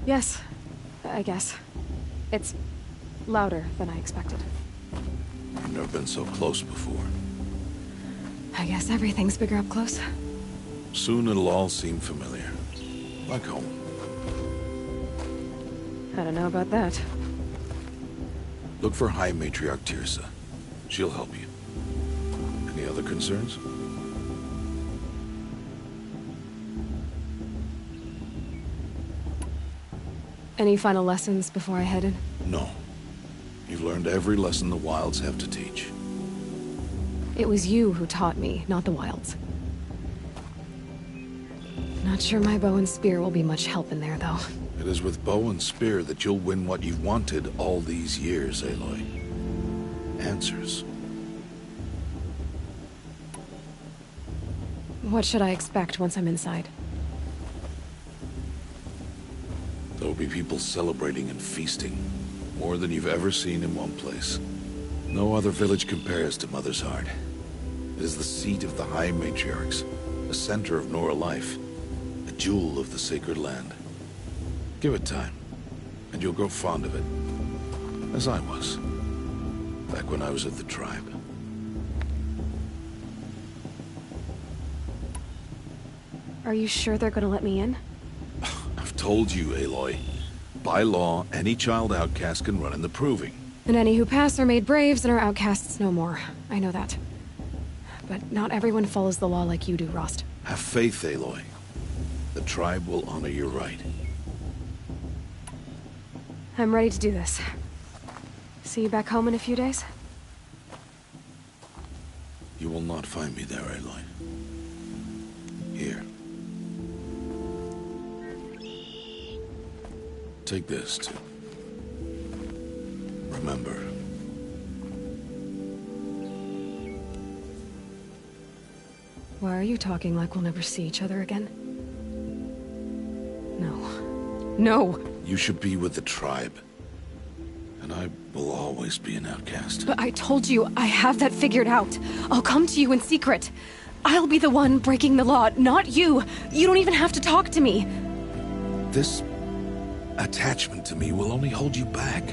Yes, I guess. It's louder than I expected. I've never been so close before. I guess everything's bigger up close. Soon it'll all seem familiar. Like home. I don't know about that. Look for High Matriarch Tirsa. She'll help you. Any other concerns? Any final lessons before I head in? No. You've learned every lesson the Wilds have to teach. It was you who taught me, not the Wilds. Not sure my bow and spear will be much help in there, though. It is with bow and spear that you'll win what you've wanted all these years, Aloy. Answers. What should I expect once I'm inside? There will be people celebrating and feasting. More than you've ever seen in one place. No other village compares to Mother's Heart. It is the seat of the High Matriarchs, the center of Nora life, a jewel of the sacred land. Give it time, and you'll grow fond of it. As I was, back when I was at the tribe. Are you sure they're gonna let me in? I've told you, Aloy. By law, any child outcast can run in the Proving. And any who pass are made braves and are outcasts no more. I know that. But not everyone follows the law like you do, Rost. Have faith, Aloy. The tribe will honor your right. I'm ready to do this. See you back home in a few days? You will not find me there, Aloy. Here. Take this, too. Remember. Why are you talking like we'll never see each other again? No. No! You should be with the tribe. And I will always be an outcast. But I told you, I have that figured out. I'll come to you in secret. I'll be the one breaking the law, not you. You don't even have to talk to me. This attachment to me will only hold you back.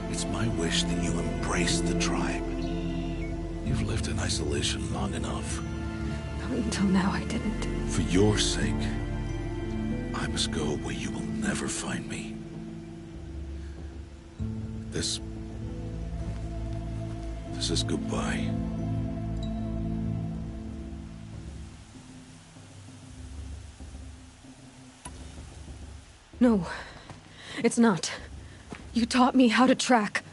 It's my wish that you embrace the tribe. You've lived in isolation long enough. Until now, I didn't. For your sake, I must go where you will never find me. This is goodbye. No, it's not. You taught me how to track.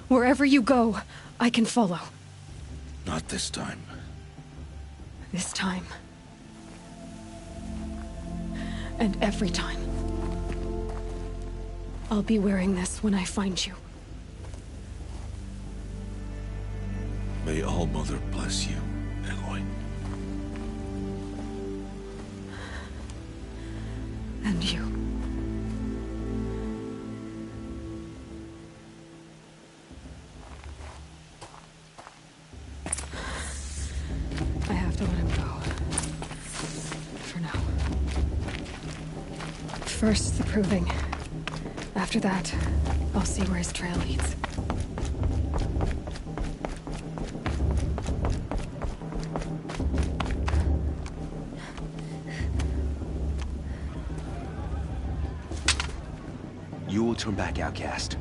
Wherever you go, I can follow. Not this time. This time. And every time. I'll be wearing this when I find you. May All-Mother bless you, Aloy. And you. I have to let him go. For now. First, the Proving. After that, I'll see where his trail leads. You will turn back, outcast.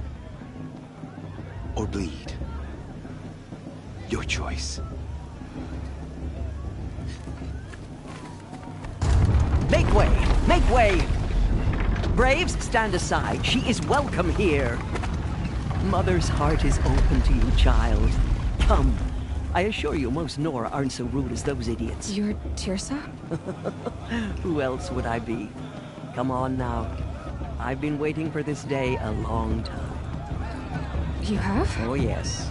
Or bleed. Your choice. Make way! Make way! Braves, stand aside. She is welcome here. Mother's heart is open to you, child. Come. I assure you, most Nora aren't so rude as those idiots. You're Tirsa? Who else would I be? Come on now. I've been waiting for this day a long time. You have? Oh, yes.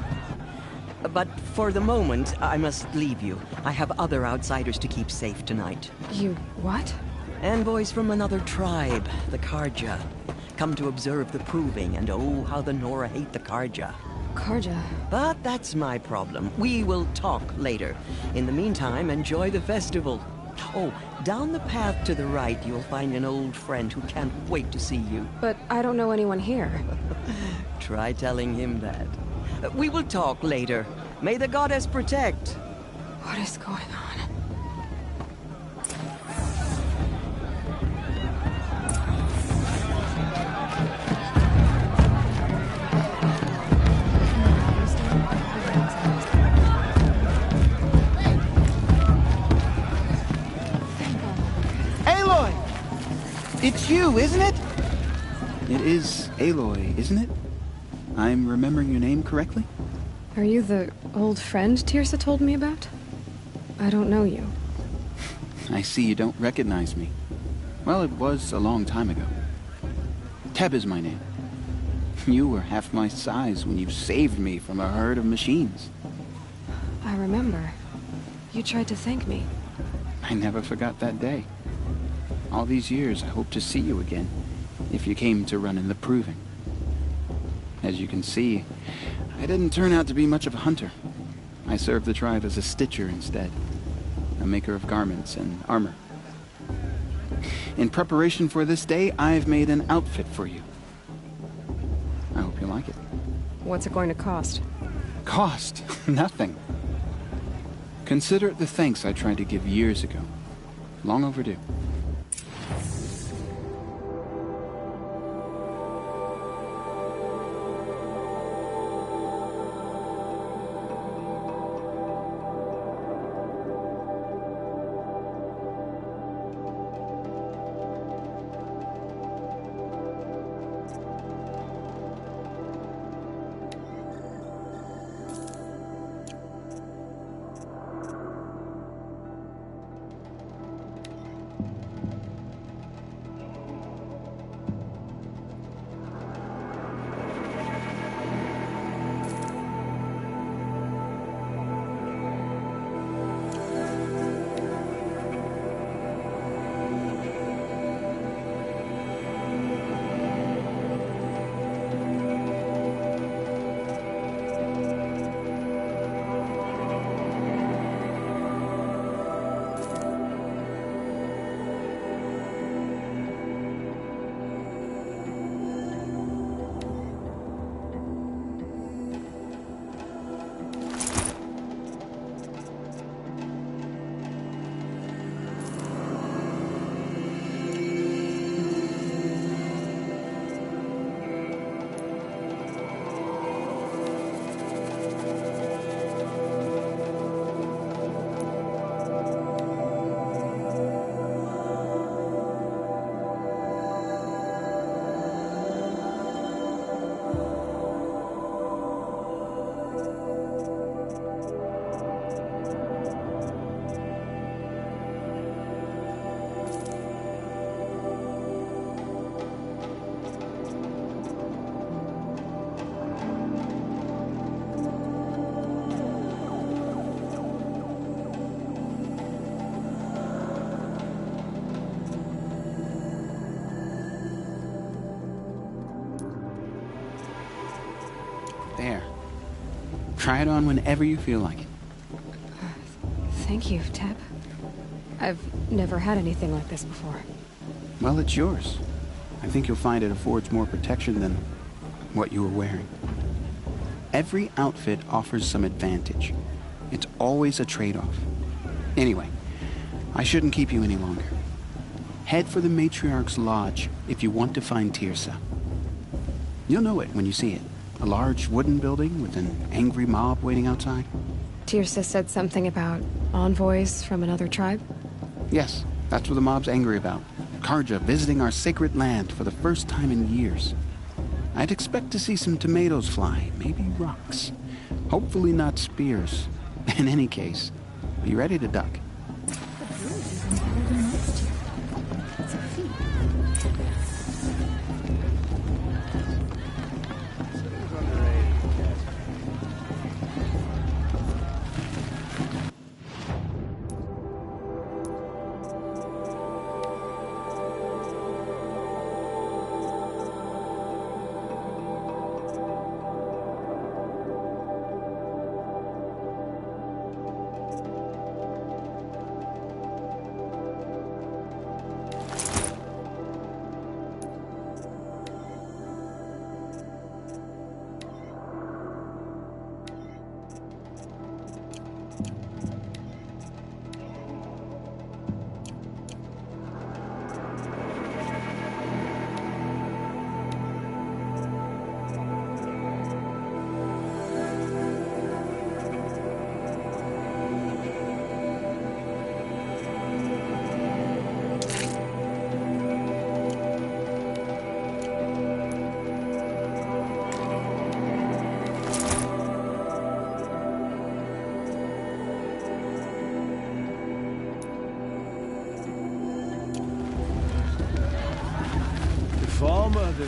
But for the moment, I must leave you. I have other outsiders to keep safe tonight. You what? Envoys from another tribe, the Karja. Come to observe the Proving, and oh, how the Nora hate the Karja. Karja? But that's my problem. We will talk later. In the meantime, enjoy the festival. Oh, down the path to the right, you'll find an old friend who can't wait to see you. But I don't know anyone here. Try telling him that. We will talk later. May the goddess protect. What is going on? Aloy! It's you, isn't it? It is Aloy, isn't it? I'm remembering your name correctly? Are you the old friend Tirsa told me about? I don't know you. I see you don't recognize me. Well, it was a long time ago. Teb is my name. You were half my size when you saved me from a herd of machines. I remember. You tried to thank me. I never forgot that day. All these years, I hope to see you again, if you came to run in the proving. As you can see, I didn't turn out to be much of a hunter. I served the tribe as a stitcher instead, a maker of garments and armor. In preparation for this day, I've made an outfit for you. I hope you like it. What's it going to cost? Cost? Nothing. Consider it the thanks I tried to give years ago. Long overdue. There. Try it on whenever you feel like it. Thank you, Teb. I've never had anything like this before. Well, it's yours. I think you'll find it affords more protection than what you were wearing. Every outfit offers some advantage. It's always a trade-off. Anyway, I shouldn't keep you any longer. Head for the Matriarch's Lodge if you want to find Tirsa. You'll know it when you see it. A large wooden building with an angry mob waiting outside. Tirsa said something about envoys from another tribe? Yes, that's what the mob's angry about. Karja visiting our sacred land for the first time in years. I'd expect to see some tomatoes fly, maybe rocks. Hopefully not spears. In any case, be ready to duck. Mother,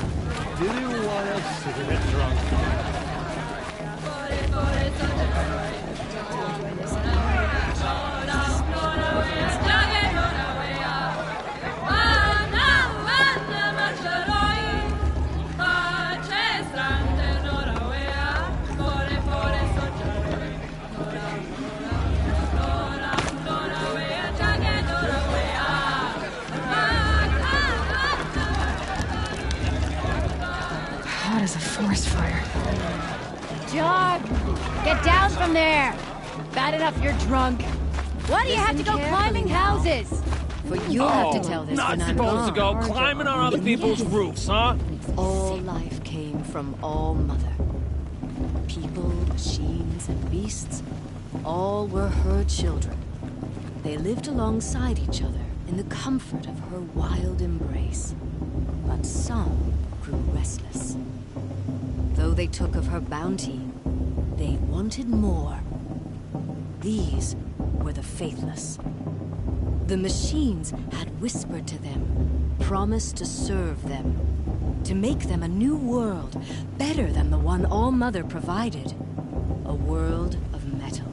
did you want us to get drunk? Hot as a forest fire. John! Get down from there! Bad enough you're drunk. Why do you have to go climbing houses? For you'll have to tell this Not when I'm supposed to go gone. climbing on other people's roofs, huh? All life came from All Mother. People, machines, and beasts, all were her children. They lived alongside each other in the comfort of her wild embrace. But some grew restless. Though they took of her bounty, they wanted more. These were the faithless. The machines had whispered to them, promised to serve them, to make them a new world, better than the one All Mother provided. A world of metal.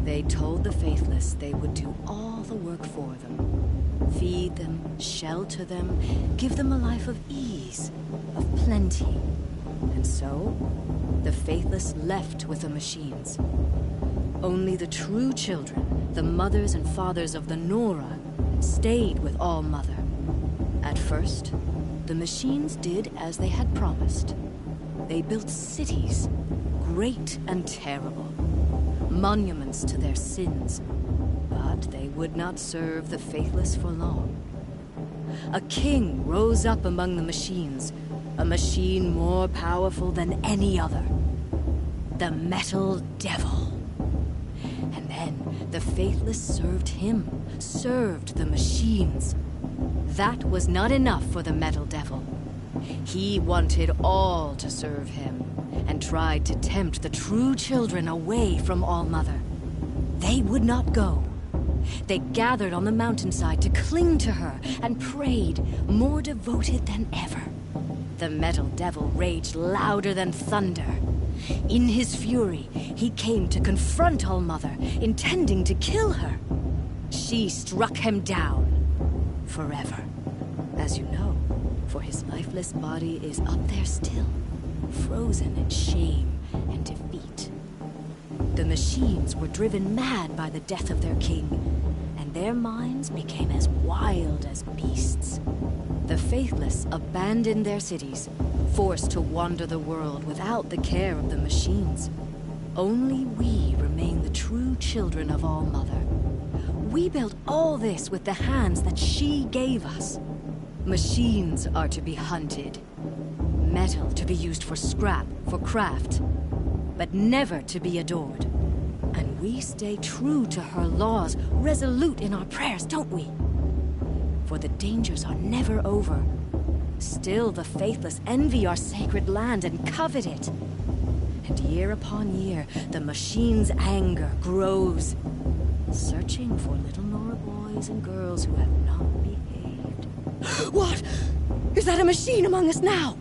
They told the faithless they would do all the work for them. Feed them, shelter them, give them a life of ease, of plenty. And so, the faithless left with the machines. Only the true children, the mothers and fathers of the Nora, stayed with All Mother. At first, the machines did as they had promised. They built cities, great and terrible, monuments to their sins. But they would not serve the faithless for long. A king rose up among the machines, a machine more powerful than any other. The Metal Devil. And then the faithless served him, served the machines. That was not enough for the Metal Devil. He wanted all to serve him, and tried to tempt the true children away from All Mother. They would not go. They gathered on the mountainside to cling to her and prayed, more devoted than ever. The Metal Devil raged louder than thunder. In his fury, he came to confront All Mother, intending to kill her. She struck him down. Forever. As you know, for his lifeless body is up there still, frozen in shame and defeat. The machines were driven mad by the death of their king, and their minds became as wild as beasts. The faithless abandoned their cities, forced to wander the world without the care of the machines. Only we remain the true children of All Mother. We built all this with the hands that she gave us. Machines are to be hunted. Metal to be used for scrap, for craft. But never to be adored. And we stay true to her laws, resolute in our prayers, don't we? For the dangers are never over. Still the faithless envy our sacred land and covet it. And year upon year, the machine's anger grows, searching for little Nora boys and girls who have not behaved. What? Is that a machine among us now?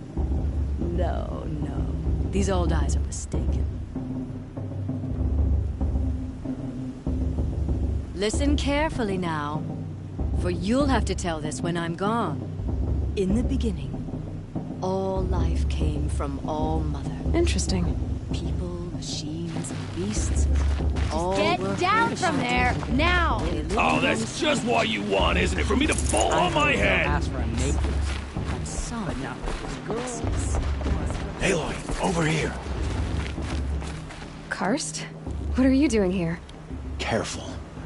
No, no. These old eyes are mistaken. Listen carefully now, for you'll have to tell this when I'm gone. In the beginning, all life came from All Mother. Interesting. People, machines, and beasts, all Get were down her from there, children. now! They lived Oh, that's just what you want, isn't it? For me to fall on my head? Ask for a matrix. But some But not with this girl. restless. Aloy, over here. Karst? What are you doing here? Careful.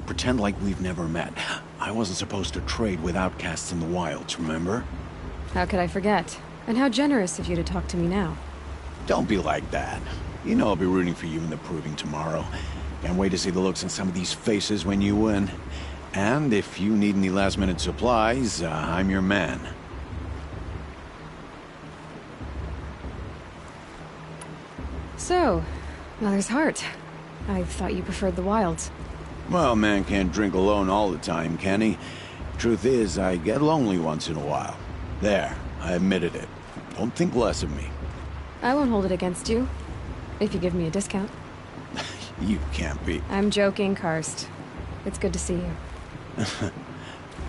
Pretend like we've never met. I wasn't supposed to trade with outcasts in the wilds, remember? How could I forget? And how generous of you to talk to me now. Don't be like that. You know I'll be rooting for you in the proving tomorrow. Can't wait to see the looks on some of these faces when you win. And if you need any last-minute supplies, I'm your man. So, Mother's Heart. I thought you preferred the wilds. Well, man can't drink alone all the time, can he? Truth is, I get lonely once in a while. There, I admitted it. Don't think less of me. I won't hold it against you, if you give me a discount. You can't be. I'm joking, Karst. It's good to see you.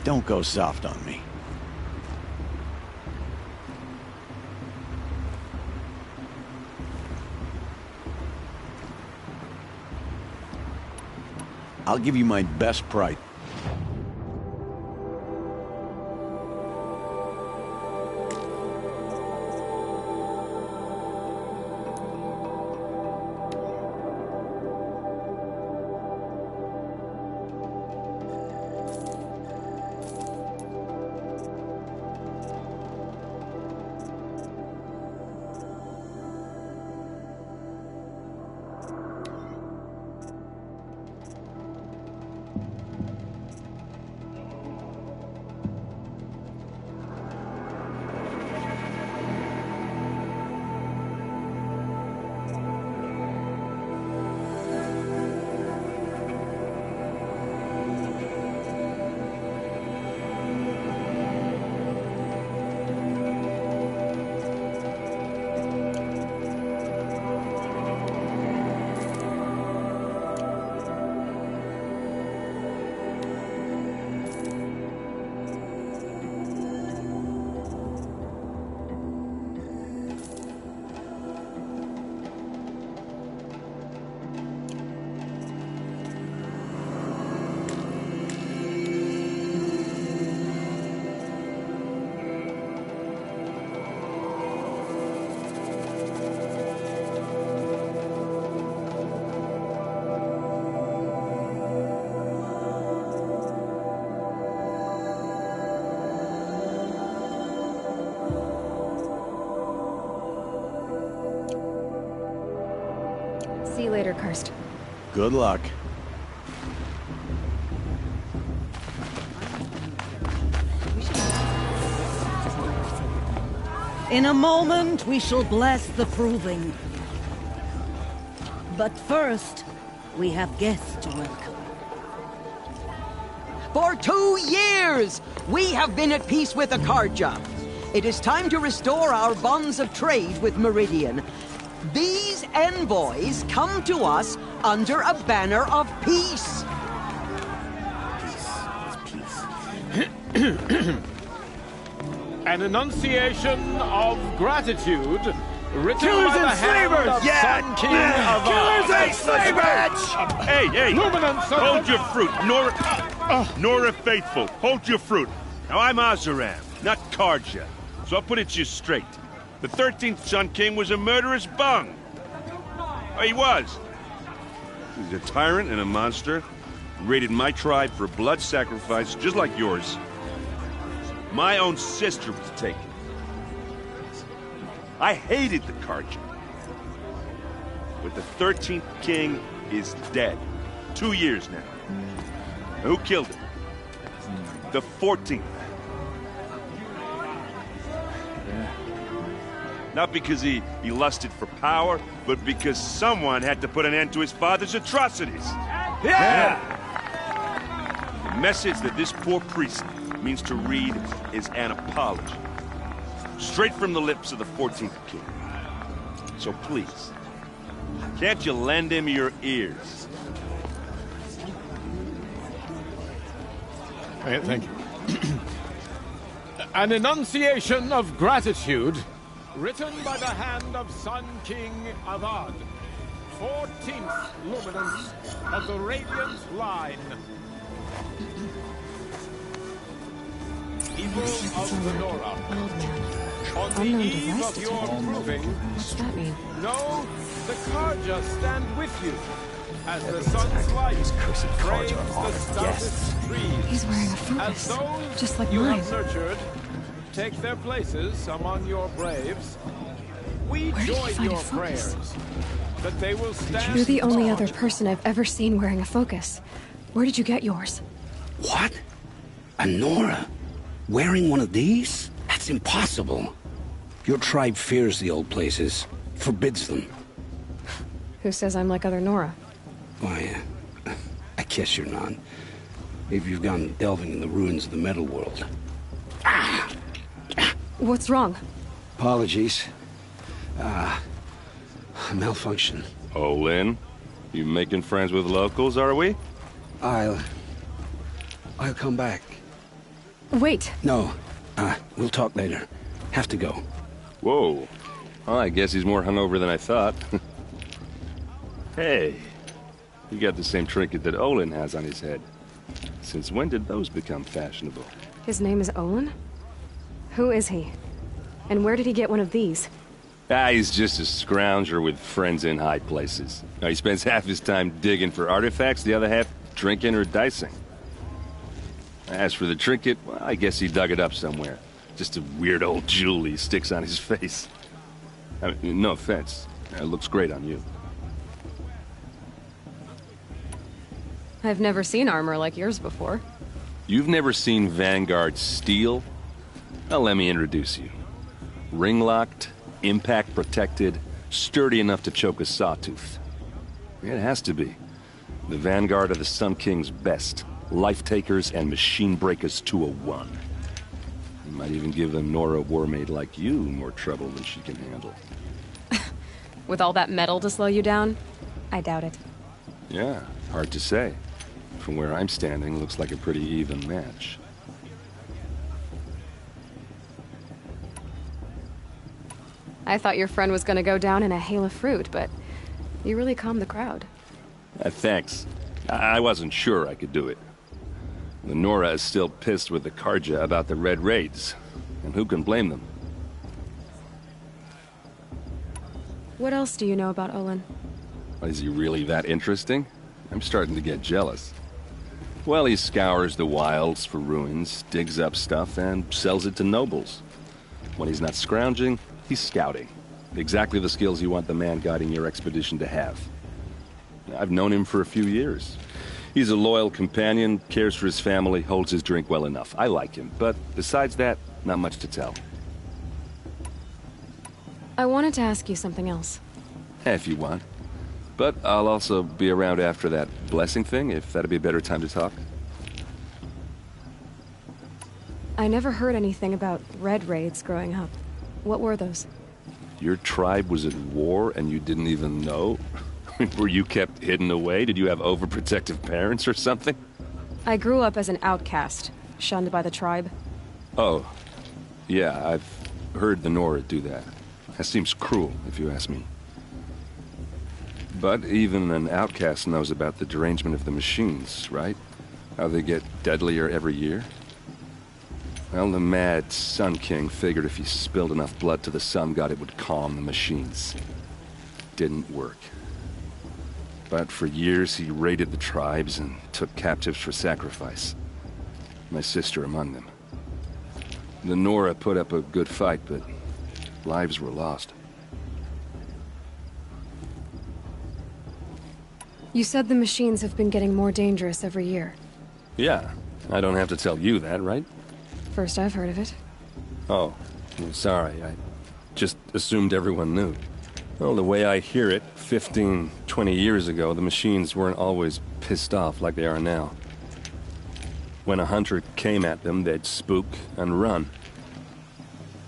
Don't go soft on me. I'll give you my best price. See you later, Karst. Good luck. In a moment, we shall bless the proving. But first, we have guests to welcome. For 2 years, we have been at peace with Akarja. It is time to restore our bonds of trade with Meridian. These envoys come to us under a banner of peace. An enunciation of gratitude written Killers by the and hand slavers! of Sun King of Killers Ard. and slavers! Hey, hey! Luminance of Hold the- your fruit, Nora Faithful. Hold your fruit. Now, I'm Azaram, not Karja, so I'll put it to you straight. The 13th Sun King was a murderous bung. Oh, he was. He's a tyrant and a monster. He raided my tribe for blood sacrifice, just like yours. My own sister was taken. I hated the Karja. But the 13th King is dead. 2 years now. Who killed him? The 14th. Not because he lusted for power, but because someone had to put an end to his father's atrocities. Yeah! The message that this poor priest means to read is an apology. Straight from the lips of the 14th King. So please, can't you lend him your ears? Thank you. An enunciation of gratitude written by the hand of Sun King of Ard, 14th luminance of the Radiant Line. People of the Nora, on the eve of your proving, What's that mean? know the Karja stand with you, as the sun's light frames the stoutest trees. He's wearing a As focus, those just like you mine. have nurtured take their places among your braves, we Where did you join find your a focus? prayers that they will stand You're the only tall. other person I've ever seen wearing a focus. Where did you get yours? What? A Nora? Wearing one of these? That's impossible. Your tribe fears the old places, forbids them. Who says I'm like other Nora? Why, I guess you're not. Maybe you've gone delving in the ruins of the metal world. What's wrong? Apologies. Malfunction. Olin? You making friends with locals, are we? I'll come back. Wait. No. We'll talk later. Have to go. Whoa. Well, I guess he's more hungover than I thought. Hey. You got the same trinket that Olin has on his head. Since when did those become fashionable? His name is Olin? Who is he? And where did he get one of these? He's just a scrounger with friends in high places. Now, he spends half his time digging for artifacts, the other half drinking or dicing. As for the trinket, well, I guess he dug it up somewhere. Just a weird old jewel he sticks on his face. I mean, no offense. It looks great on you. I've never seen armor like yours before. You've never seen Vanguard steel? Well, let me introduce you. Ring-locked, impact-protected, sturdy enough to choke a sawtooth. It has to be. The Vanguard of the Sun King's best. Life-takers and machine-breakers to a one. You might even give a Nora warmaid like you more trouble than she can handle. With all that metal to slow you down? I doubt it. Yeah, hard to say. From where I'm standing, looks like a pretty even match. I thought your friend was gonna go down in a hail of fruit, but you really calmed the crowd. Thanks. I wasn't sure I could do it. The Nora is still pissed with the Karja about the Red Raids, and who can blame them? What else do you know about Olin? Is he really that interesting? I'm starting to get jealous. Well, he scours the wilds for ruins, digs up stuff, and sells it to nobles. When he's not scrounging, he's scouting. Exactly the skills you want the man guiding your expedition to have. I've known him for a few years. He's a loyal companion, cares for his family, holds his drink well enough. I like him, but besides that, not much to tell. I wanted to ask you something else. If you want. But I'll also be around after that blessing thing, if that'd be a better time to talk. I never heard anything about Red Raids growing up. What were those? Your tribe was at war and you didn't even know? Were you kept hidden away? Did you have overprotective parents or something? I grew up as an outcast, shunned by the tribe. Oh. Yeah, I've heard the Nora do that. That seems cruel, if you ask me. But even an outcast knows about the derangement of the machines, right? How they get deadlier every year? Well, the mad Sun King figured if he spilled enough blood to the Sun God, it would calm the machines. Didn't work. But for years, he raided the tribes and took captives for sacrifice. My sister among them. The Nora put up a good fight, but lives were lost. You said the machines have been getting more dangerous every year. Yeah, I don't have to tell you that, right? First I've heard of it. Oh, I'm sorry. I just assumed everyone knew. Well, the way I hear it, 15, 20 years ago, the machines weren't always pissed off like they are now. When a hunter came at them, they'd spook and run.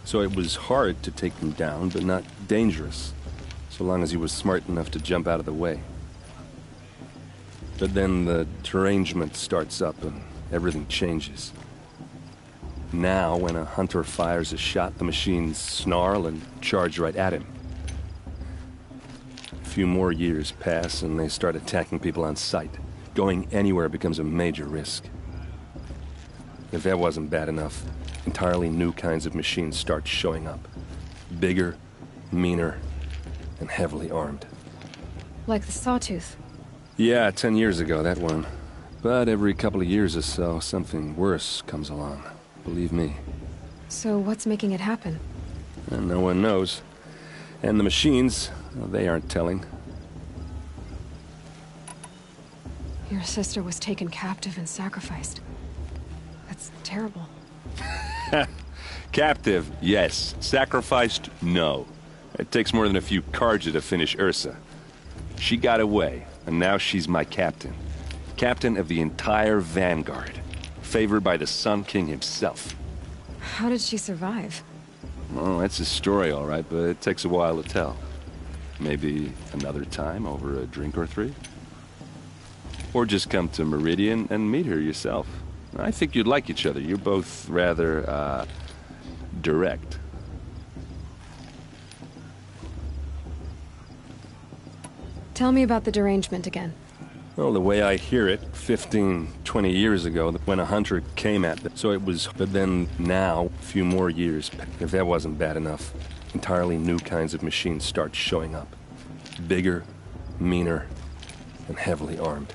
So it was hard to take them down, but not dangerous, so long as he was smart enough to jump out of the way. But then the derangement starts up and everything changes. Now, when a hunter fires a shot, the machines snarl and charge right at him. A few more years pass and they start attacking people on sight. Going anywhere becomes a major risk. If that wasn't bad enough, entirely new kinds of machines start showing up. Bigger, meaner, and heavily armed. Like the Sawtooth. Yeah, 10 years ago, that one. But every couple of years or so, something worse comes along. Believe me. So what's making it happen? And no one knows. And the machines, well, they aren't telling. Your sister was taken captive and sacrificed. That's terrible. Captive, yes. Sacrificed, no. It takes more than a few Karja to finish Ursa. She got away, and now she's my captain. Captain of the entire Vanguard. Favored by the Sun King himself. How did she survive? Well, that's a story, all right, but it takes a while to tell. Maybe another time over a drink or three? Or just come to Meridian and meet her yourself. I think you'd like each other. You're both rather, direct. Tell me about the derangement again. Well, the way I hear it, 15, 20 years ago, when a hunter came at them. So it was, but then now, a few more years, if that wasn't bad enough, entirely new kinds of machines start showing up. Bigger, meaner, and heavily armed.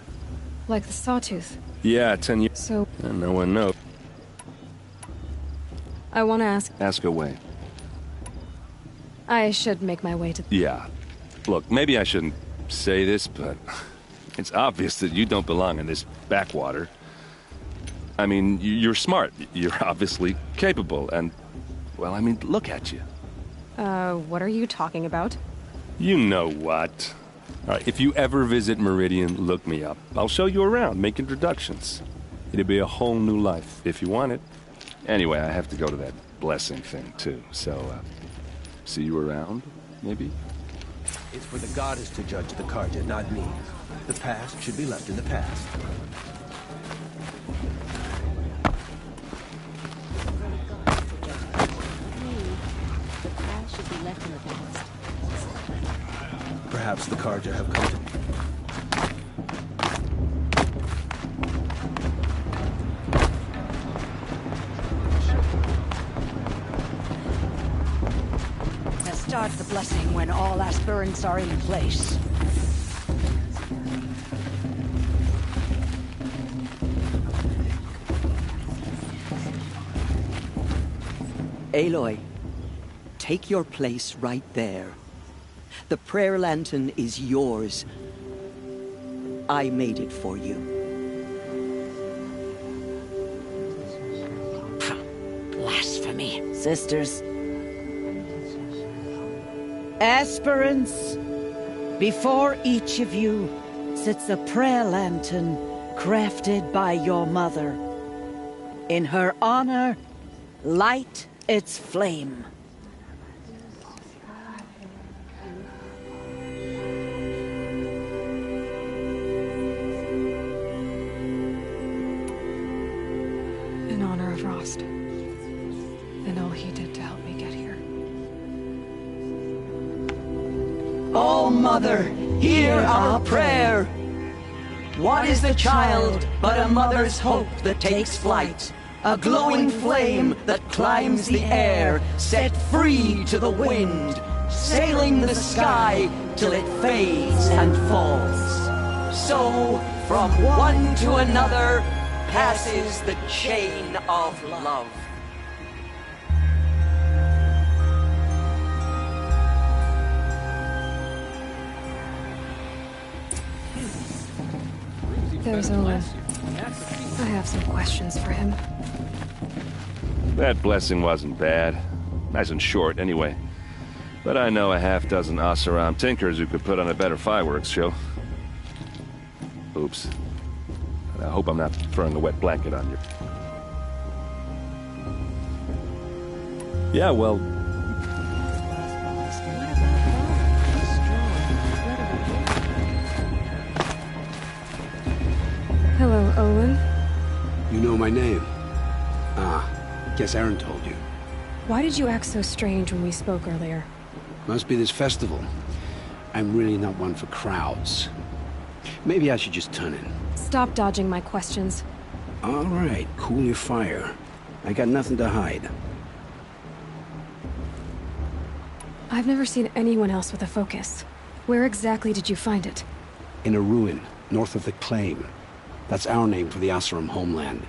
Like the Sawtooth. Yeah, 10 years. So... And no one knows. I want to ask... Ask away. I should make my way to... Yeah. Look, maybe I shouldn't say this, but... It's obvious that you don't belong in this backwater. I mean, you're smart. You're obviously capable, and... Well, I mean, look at you. What are you talking about? You know what. All right, if you ever visit Meridian, look me up. I'll show you around, make introductions. It'll be a whole new life, if you want it. Anyway, I have to go to that blessing thing, too. So, see you around, maybe? It's for the goddess to judge the Carja, not me. The past should be left in the past. The past should be left in the past. Perhaps the Carja have come to... Start the blessing when all aspirants are in place. Aloy, take your place right there. The prayer lantern is yours. I made it for you. Blasphemy, sisters. Aspirants, before each of you sits a prayer lantern crafted by your mother. In her honor, light its flame. In honor of Rost, and all he did to help me get here. Oh, Mother, hear our prayer. What is the child but a mother's hope that takes flight? A glowing flame that climbs the air, set free to the wind, sailing the sky till it fades and falls. So, from one to another, passes the chain of love. There's Owen. I have some questions for him. That blessing wasn't bad. Nice and short, anyway. But I know a half-dozen Oseram tinkers who could put on a better fireworks show. Oops. I hope I'm not throwing a wet blanket on you. Yeah, well... Hello, Olin. You know my name? Ah, guess Aaron told you. Why did you act so strange when we spoke earlier? Must be this festival. I'm really not one for crowds. Maybe I should just turn in. Stop dodging my questions. All right, cool your fire. I got nothing to hide. I've never seen anyone else with a focus. Where exactly did you find it? In a ruin, north of the Claim. That's our name for the Oseram homeland.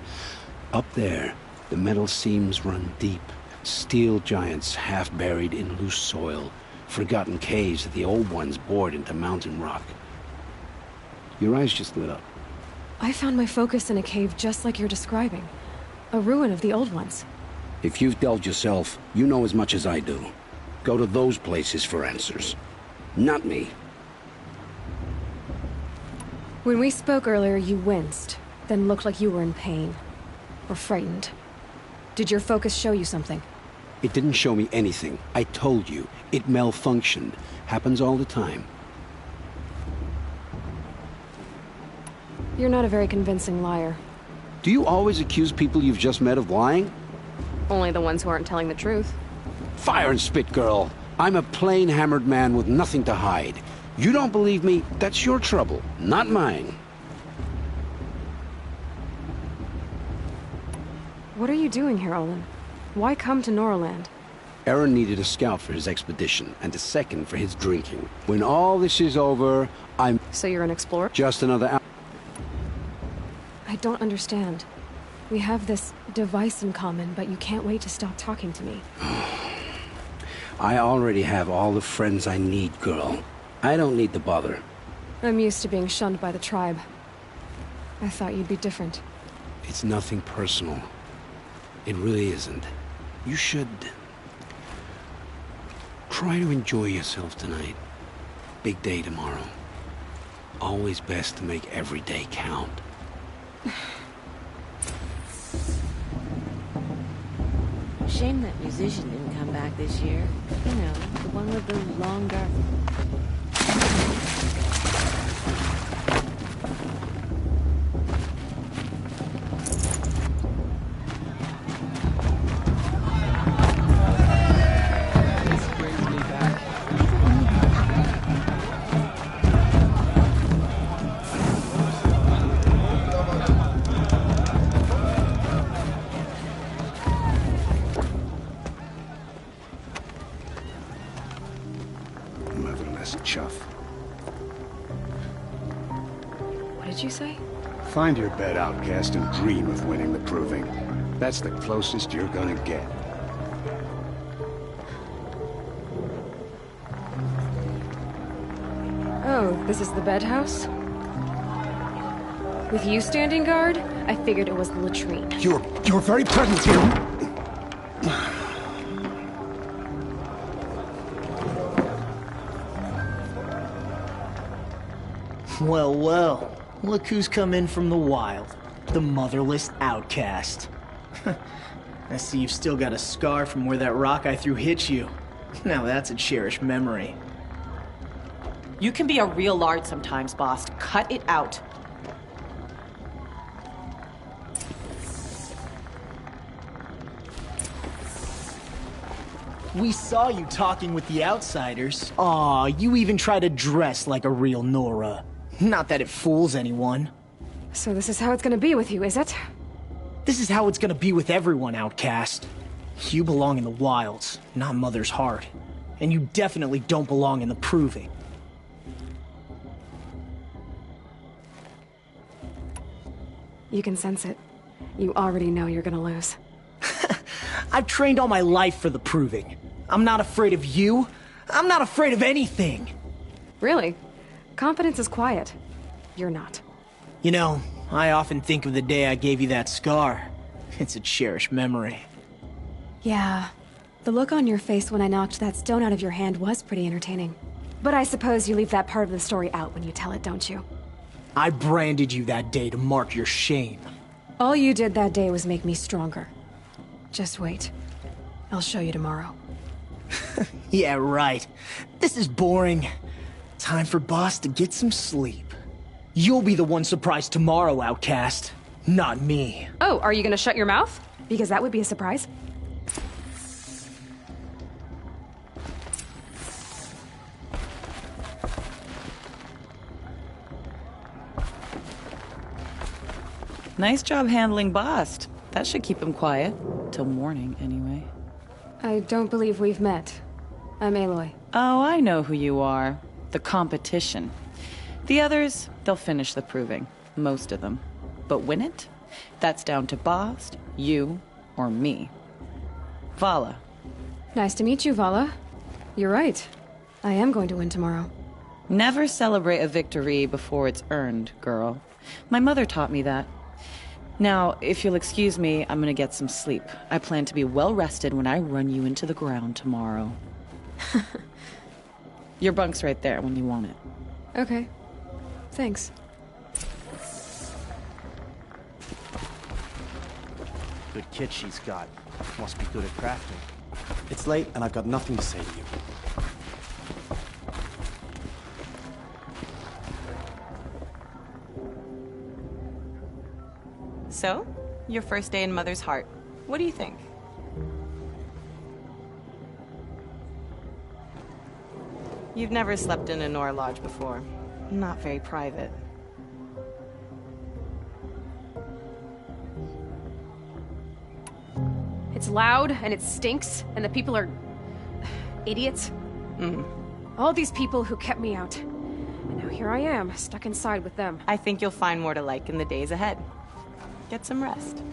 Up there, the metal seams run deep. Steel giants half buried in loose soil. Forgotten caves that the old ones bored into mountain rock. Your eyes just lit up. I found my focus in a cave just like you're describing. A ruin of the old ones. If you've delved yourself, you know as much as I do. Go to those places for answers. Not me. When we spoke earlier, you winced, then looked like you were in pain. Or frightened. Did your focus show you something? It didn't show me anything. I told you. It malfunctioned. Happens all the time. You're not a very convincing liar. Do you always accuse people you've just met of lying? Only the ones who aren't telling the truth. Fire and spit, girl. I'm a plain hammered man with nothing to hide. You don't believe me? That's your trouble, not mine. What are you doing here, Olin? Why come to Norland? Aaron needed a scout for his expedition, and a second for his drinking. When all this is over, I'm... So you're an explorer? Just another... I don't understand. We have this device in common, but you can't wait to stop talking to me. I already have all the friends I need, girl. I don't need the bother. I'm used to being shunned by the tribe. I thought you'd be different. It's nothing personal. It really isn't. You should... try to enjoy yourself tonight. Big day tomorrow. Always best to make every day count. Shame that musician didn't come back this year. You know, the one with the long dark... Find your bed, outcast, and dream of winning the proving. That's the closest you're gonna get. Oh, this is the bedhouse? With you standing guard, I figured it was the latrine. Your very presence here... Well, well. Look who's come in from the wild. The motherless outcast. I see you've still got a scar from where that rock I threw hit you. Now that's a cherished memory. You can be a real lard sometimes, boss. Cut it out. We saw you talking with the outsiders. Aw, you even try to dress like a real Nora. Not that it fools anyone. So this is how it's gonna be with you, is it? This is how it's gonna be with everyone, outcast. You belong in the wilds, not Mother's heart. And you definitely don't belong in the proving. You can sense it. You already know you're gonna lose. I've trained all my life for the proving. I'm not afraid of you. I'm not afraid of anything. Really? Confidence is quiet. You're not. You know, I often think of the day I gave you that scar. It's a cherished memory. Yeah. The look on your face when I knocked that stone out of your hand was pretty entertaining. But I suppose you leave that part of the story out when you tell it, don't you? I branded you that day to mark your shame. All you did that day was make me stronger. Just wait. I'll show you tomorrow. Yeah, right. This is boring. Time for Boss to get some sleep. You'll be the one surprised tomorrow, outcast. Not me. Oh, are you gonna shut your mouth? Because that would be a surprise. Nice job handling Bast. That should keep him quiet. Till morning, anyway. I don't believe we've met. I'm Aloy. Oh, I know who you are. The competition. The others, they'll finish the proving. Most of them. But win it? That's down to Bast, you, or me. Vala. Nice to meet you, Vala. You're right. I am going to win tomorrow. Never celebrate a victory before it's earned, girl. My mother taught me that. Now, if you'll excuse me, I'm gonna get some sleep. I plan to be well rested when I run you into the ground tomorrow. Your bunk's right there when you want it. Okay. Thanks. Good kit she's got. Must be good at crafting. It's late, and I've got nothing to say to you. So, your first day in Mother's Heart. What do you think? You've never slept in a Nora Lodge before. Not very private. It's loud, and it stinks, and the people are... idiots. All these people who kept me out. And now here I am, stuck inside with them. I think you'll find more to like in the days ahead. Get some rest.